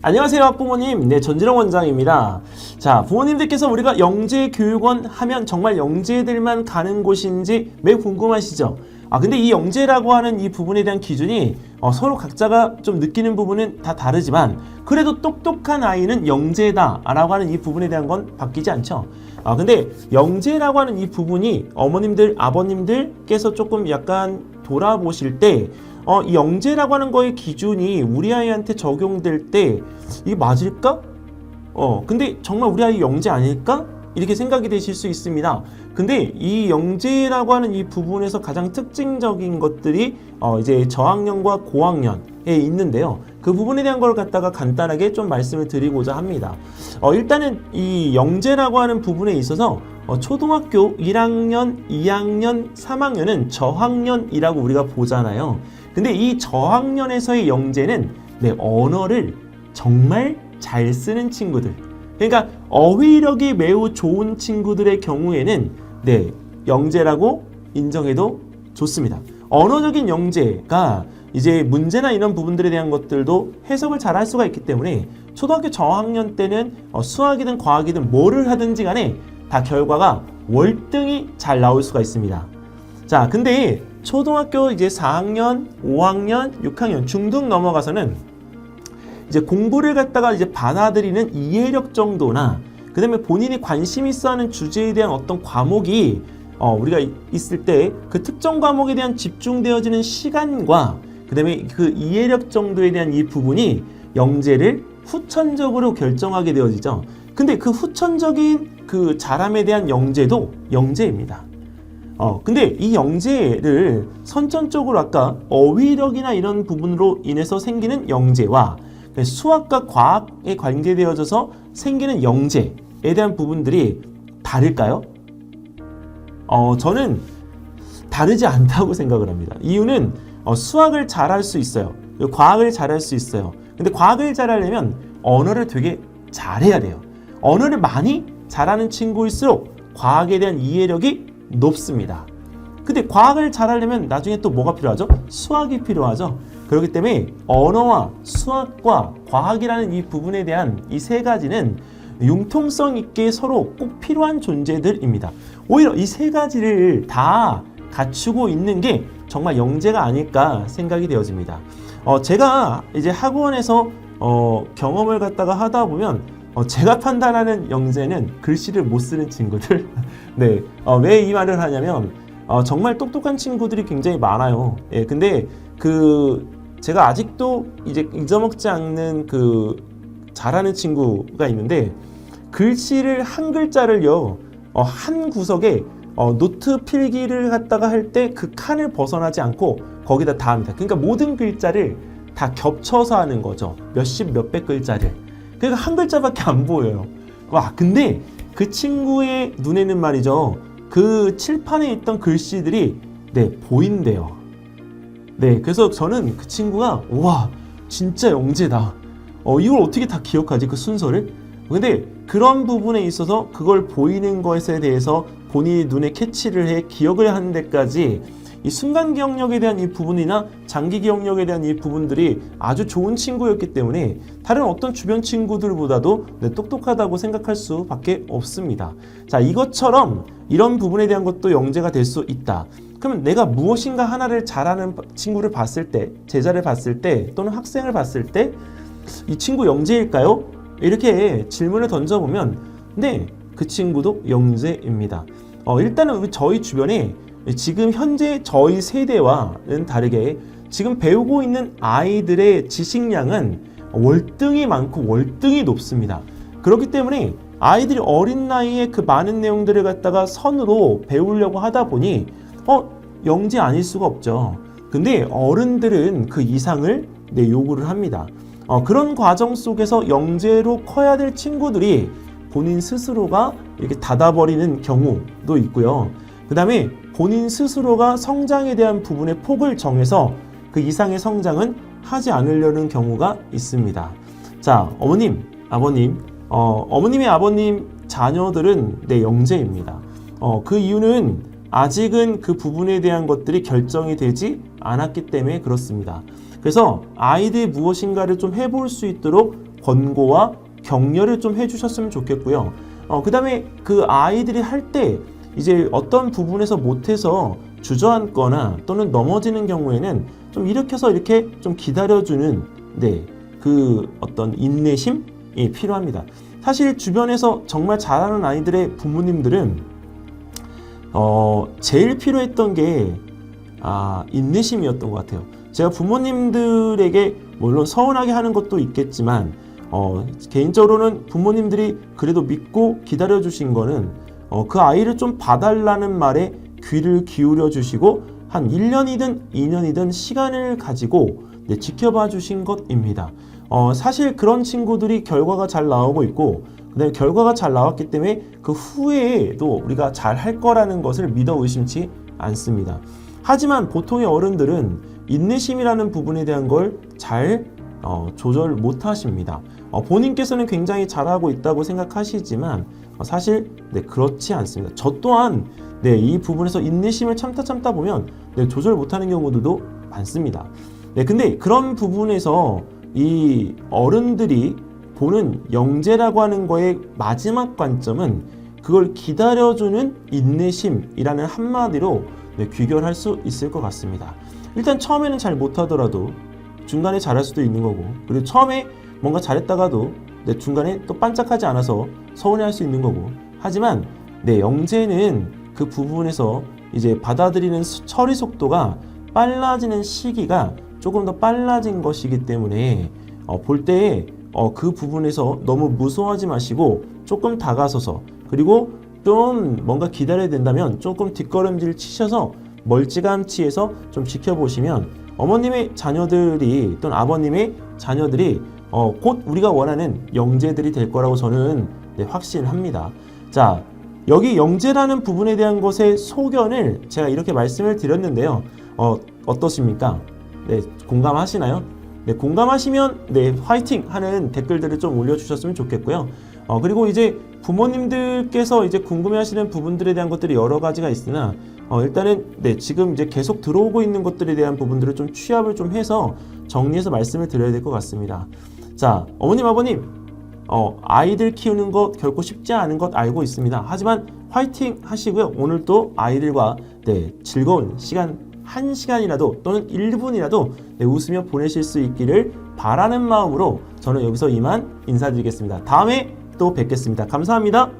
안녕하세요 학부모님. 네, 전진영 원장입니다. 자, 부모님들께서 우리가 영재교육원 하면 정말 영재들만 가는 곳인지 매우 궁금하시죠? 근데 이 영재라고 하는 이 부분에 대한 기준이 서로 각자가 좀 느끼는 부분은 다 다르지만 그래도 똑똑한 아이는 영재다 라고 하는 이 부분에 대한 건 바뀌지 않죠. 근데 영재라고 하는 이 부분이 어머님들, 아버님들께서 조금 약간 돌아보실 때 이 영재라고 하는 거의 기준이 우리 아이한테 적용될 때 이게 맞을까? 근데 정말 우리 아이 영재 아닐까? 이렇게 생각이 되실 수 있습니다. 근데 이 영재라고 하는 이 부분에서 가장 특징적인 것들이 이제 저학년과 고학년에 있는데요. 그 부분에 대한 걸 갖다가 간단하게 좀 말씀을 드리고자 합니다. 일단은 이 영재라고 하는 부분에 있어서 초등학교 1학년, 2학년, 3학년은 저학년이라고 우리가 보잖아요. 근데 이 저학년에서의 영재는 언어를 정말 잘 쓰는 친구들, 그러니까 어휘력이 매우 좋은 친구들의 경우에는 영재라고 인정해도 좋습니다. 언어적인 영재가 이제 문제나 이런 부분들에 대한 것들도 해석을 잘 할 수가 있기 때문에 초등학교 저학년 때는 수학이든 과학이든 뭐를 하든지 간에 다 결과가 월등히 잘 나올 수가 있습니다. 자, 근데 초등학교 이제 4학년, 5학년, 6학년 중등 넘어가서는 이제 공부를 갖다가 이제 받아들이는 이해력 정도나 그 다음에 본인이 관심 있어 하는 주제에 대한 어떤 과목이 우리가 있을 때 그 특정 과목에 대한 집중되어지는 시간과 그 다음에 그 이해력 정도에 대한 이 부분이 영재를 후천적으로 결정하게 되어지죠. 근데 그 후천적인 그 잘함에 대한 영재도 영재입니다. 근데 이 영재를 선천적으로 아까 어휘력이나 이런 부분으로 인해서 생기는 영재와 수학과 과학에 관계되어져서 생기는 영재에 대한 부분들이 다를까요? 저는 다르지 않다고 생각을 합니다. 이유는 수학을 잘할 수 있어요. 과학을 잘할 수 있어요. 근데 과학을 잘하려면 언어를 되게 잘해야 돼요. 언어를 많이 잘하는 친구일수록 과학에 대한 이해력이 높습니다. 근데 과학을 잘하려면 나중에 또 뭐가 필요하죠? 수학이 필요하죠. 그렇기 때문에 언어와 수학과 과학이라는 이 부분에 대한 이 세 가지는 융통성 있게 서로 꼭 필요한 존재들입니다. 오히려 이 세 가지를 다 갖추고 있는 게 정말 영재가 아닐까 생각이 되어집니다. 제가 이제 학원에서 경험을 갖다가 하다 보면 제가 판단하는 영재는 글씨를 못 쓰는 친구들. 왜 이 말을 하냐면 정말 똑똑한 친구들이 굉장히 많아요. 근데 제가 아직도 이제 잊어먹지 않는 잘하는 친구가 있는데 글씨를 한 글자를요 한 구석에 노트 필기를 갖다가 할 때 그 칸을 벗어나지 않고 거기다 다 합니다. 그러니까 모든 글자를 다 겹쳐서 하는 거죠. 몇십 몇백 글자를. 그러니까 한 글자밖에 안 보여요. 근데 그 친구의 눈에는 말이죠, 그 칠판에 있던 글씨들이 보인대요. 그래서 저는 그 친구가 와 진짜 영재다. 이걸 어떻게 다 기억하지, 그 순서를? 근데 그런 부분에 있어서 그걸 보이는 것에 대해서 본인이 눈에 캐치를 해 기억을 하는 데까지 이 순간 기억력에 대한 이 부분이나 장기 기억력에 대한 이 부분들이 아주 좋은 친구였기 때문에 다른 어떤 주변 친구들보다도 똑똑하다고 생각할 수밖에 없습니다. 자, 이것처럼 이런 부분에 대한 것도 영재가 될 수 있다. 그러면 내가 무엇인가 하나를 잘하는 친구를 봤을 때, 제자를 봤을 때 또는 학생을 봤을 때 이 친구 영재일까요? 이렇게 질문을 던져보면 그 친구도 영재입니다. 일단은 저희 주변에 지금 현재 저희 세대와는 다르게 지금 배우고 있는 아이들의 지식량은 월등히 많고 월등히 높습니다. 그렇기 때문에 아이들이 어린 나이에 그 많은 내용들을 갖다가 선으로 배우려고 하다 보니 영재 아닐 수가 없죠. 근데 어른들은 그 이상을 요구를 합니다. 그런 과정 속에서 영재로 커야 될 친구들이 본인 스스로가 이렇게 닫아버리는 경우도 있고요. 그 다음에 본인 스스로가 성장에 대한 부분의 폭을 정해서 그 이상의 성장은 하지 않으려는 경우가 있습니다. 자, 어머님, 아버님, 어머님의 아버님 자녀들은 영재입니다. 그 이유는 아직은 그 부분에 대한 것들이 결정이 되지 않았기 때문에 그렇습니다. 그래서 아이들이 무엇인가를 좀 해볼 수 있도록 권고와 격려를 좀 해주셨으면 좋겠고요. 그 다음에 그 아이들이 할 때 이제 어떤 부분에서 못해서 주저앉거나 또는 넘어지는 경우에는 좀 일으켜서 이렇게 좀 기다려주는 그 어떤 인내심이 필요합니다. 사실 주변에서 정말 잘하는 아이들의 부모님들은 제일 필요했던 게 인내심이었던 것 같아요. 제가 부모님들에게 물론 서운하게 하는 것도 있겠지만 개인적으로는 부모님들이 그래도 믿고 기다려주신 거는 그 아이를 좀 봐달라는 말에 귀를 기울여 주시고 한 1년이든 2년이든 시간을 가지고 지켜봐 주신 것입니다. 사실 그런 친구들이 결과가 잘 나오고 있고 그다음에 결과가 잘 나왔기 때문에 그 후에도 우리가 잘 할 거라는 것을 믿어 의심치 않습니다. 하지만 보통의 어른들은 인내심이라는 부분에 대한 걸 잘 조절 못 하십니다. 본인께서는 굉장히 잘하고 있다고 생각하시지만 사실 그렇지 않습니다. 저 또한 이 부분에서 인내심을 참다 보면 조절 못하는 경우들도 많습니다. 근데 그런 부분에서 이 어른들이 보는 영재라고 하는 거의 마지막 관점은 그걸 기다려주는 인내심이라는 한마디로 귀결할 수 있을 것 같습니다. 일단 처음에는 잘 못하더라도 중간에 잘할 수도 있는 거고, 그리고 처음에 뭔가 잘했다가도 중간에 또 반짝하지 않아서 서운해할 수 있는 거고, 하지만 영재는 그 부분에서 이제 받아들이는 처리 속도가 빨라지는 시기가 조금 더 빨라진 것이기 때문에 볼 때에 그 부분에서 너무 무서워하지 마시고 조금 다가서서, 그리고 좀 뭔가 기다려야 된다면 조금 뒷걸음질 치셔서 멀찌감치해서 좀 지켜보시면 어머님의 자녀들이 또는 아버님의 자녀들이 곧 우리가 원하는 영재들이 될 거라고 저는 확신합니다. 자, 여기 영재라는 부분에 대한 것의 소견을 제가 이렇게 말씀을 드렸는데요. 어떠십니까? 공감하시나요? 공감하시면 화이팅 하는 댓글들을 좀 올려주셨으면 좋겠고요. 그리고 이제 부모님들께서 이제 궁금해하시는 부분들에 대한 것들이 여러 가지가 있으나 일단은 지금 이제 계속 들어오고 있는 것들에 대한 부분들을 좀 취합을 좀 해서 정리해서 말씀을 드려야 될 것 같습니다. 자, 어머님 아버님 아이들 키우는 것 결코 쉽지 않은 것 알고 있습니다. 하지만 화이팅 하시고요. 오늘 또 아이들과 즐거운 시간 1시간이라도 또는 1분이라도 웃으며 보내실 수 있기를 바라는 마음으로 저는 여기서 이만 인사드리겠습니다. 다음에 또 뵙겠습니다. 감사합니다.